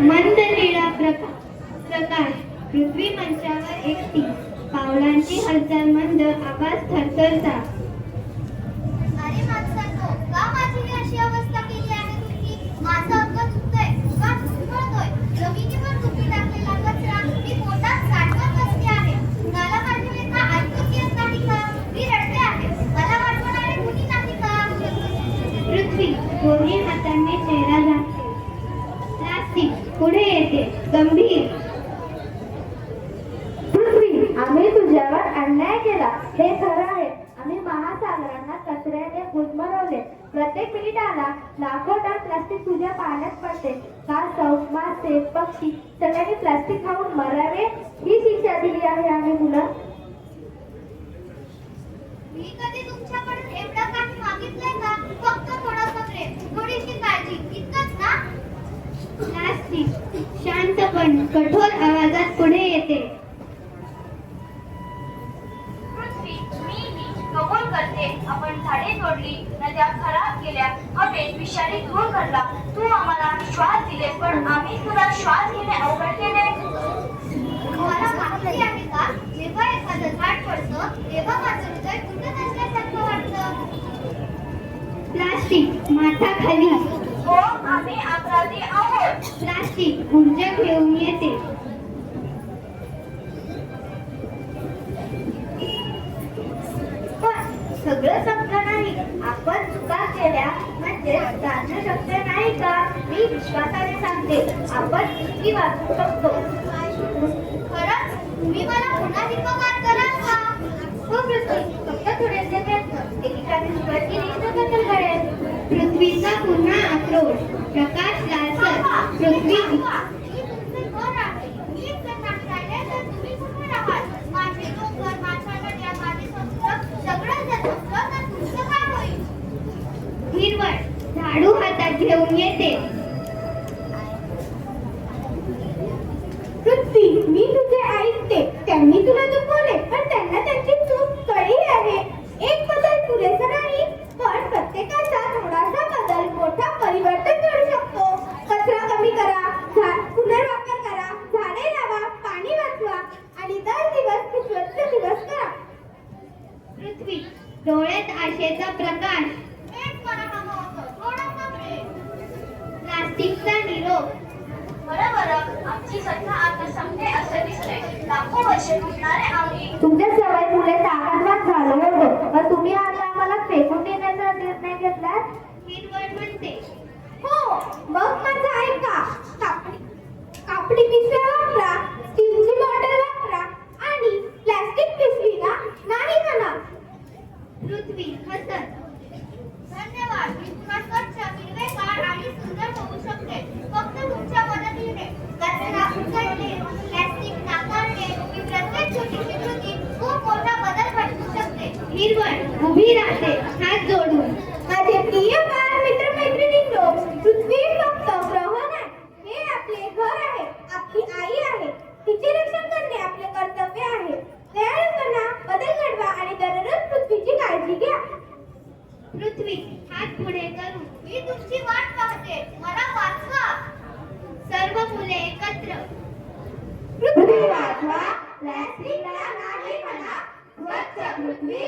मंद निळा प्रकाश पृथ्वी मंचावर एकटी पावलांची हालचाल मंद आवाज थरथरचा. अरे माणसांनो, का माझी अशी अवस्था केली आहे तुम्ही? माझं अंग दुखतंय, का घुमळतोय, जमिनीवर तुम्ही टाकलेला कचरा मी पोटात साठवत बसते आहे. कुणाला माझी वेदना ऐकून येत नाही का? मी रडते आहे, मला वाटवणारे कुणी नाही का? पृथ्वी दोन्ही हातांनी चेहरा झाकते. प्लास्टिक पुढे येते गंभीर. पृथ्वी, आम्ही तुझ्यावर अन्याय केला हे खरं आहे. आम्ही महासागरांना कचऱ्याने गुदमरवले. प्रत्येक मिनिटाला लाखो टन प्लास्टिक तुझ्या पाण्यात पडते. कासव, मासे, पक्षी सगळ्यांनी प्लास्टिक खाऊन मरावे ही शिक्षा दिली आहे आम्ही तुला. मी कधी तुमच्याकडून एवढं काही मागितलंय का? फक्त थोडंसं प्रेम, थोडीशी काळजी, इतकंच ना? प्लास्टिक शांत पण कठोर आवाजात पुढे येते. पृथ्वी, मी कबूल करते. आपण झाडे तोडली, नद्या खराब केल्या, हवेत विषारी धूळ भरला. तू आम्हाला श्वास दिले, पण आम्ही तुला श्वास घेणे अवघड केले. तुम्हाला माहिती आहे का, जेव्हा एखादं झाड पडतं तेव्हा माझं हृदय तुटत असल्यासारखं वाटतं. प्लास्टिक माथा खाली. हो, आम्ही अपराधी आहोत. प्लास्टिक ऊर्जा घेऊन येते. पण सगळं संपलं नाही. आपण चुका केल्या म्हणजे जाणणं शक्य नाही का? मी विश्वासाने सांगते, आपण इतकी वाचू शकतो. खरंच तुम्ही मला पुन्हा हिंमत कराल का? हो पृथ्वी, फक्त थोडेसे प्रयत्न. एकेकाने सुरुवात केली तर बदल घडेल. पृथ्वीचा पुन्हा आक्रोश. प्रकाश लालसर. पृथ्वी मी तुमचे घर आहे. मीच जर नाही राहिले तर तुम्ही कुठे राहाल? माझे डोंगर, माझ्या नद्या, माझे समुद्र सगळं जर संपलं तर तुमचं काय होईल? हिरवळ झाडू हातात घेऊन येते. पृथ्वी, मी तुझे ऐकते. त्यांनी तुला दुखवले, पण त्यांना त्यांची चूक कळली आहे. एक बदल पुरेसा नाही, पण प्रत्येकाचा थोडासा बदल मोठा परिवर्तन करू शकतो. कचरा कमी करा, पुनर्वापर करा, झाडे लावा, पाणी वाचवा आणि दर दिवस स्वच्छ दिवस करा. पृथ्वी डोळ्यात आशेचा प्रकाश. हेच मला हवं होतं, थोडंसं प्रेम. प्लास्टिकचा निरोप. बरं, आमची सत्ता आता संपते असं दिसतंय. लाखो वर्षे लुटणारे आम्ही तुमच्या सवय मुले ताकदवान झालो होतो, पण तुम्ही आता आम्हाला फेकून देण्याचा निर्णय घेतला. हिरवळ म्हणते. हो, मग माझं ऐका. कापडी पिशव्या वापरा, स्टीलची बॉटल वापरा आणि प्लास्टिक पिशवीला नाही म्हणा. पृथ्वी हसत. धन्यवाद. मी पुन्हा स्वच्छ, हिरवेगार आणि सुंदर होऊ शकते, फक्त तुमच्या मदतीने. कचरा उचलणे, प्लास्टिक नाकारणे, ही प्रत्येक छोटीशी कृती खूप मोठा बदल घडवू शकते. हिरवळ उभी राहते हात जोडून. माझे प्रिय बाळ मित्रमैत्रिणींनो, पृथ्वी फक्त ग्रह नाही, हे आपले घर आहे, आपली आई आहे. तिचे रक्षण करणे आपले कर्तव्य आहे. तयार बना, बदल घडवा आणि दररोज पृथ्वीची काळजी घ्या. पृथ्वी हात पुढे करून. मी तुमची वाट पाहते, मला वाचवा. सर्व मुले एकत्र. पृथ्वी वाचवा, प्लास्टिकला नाही म्हणा, स्वच्छ पृथ्वी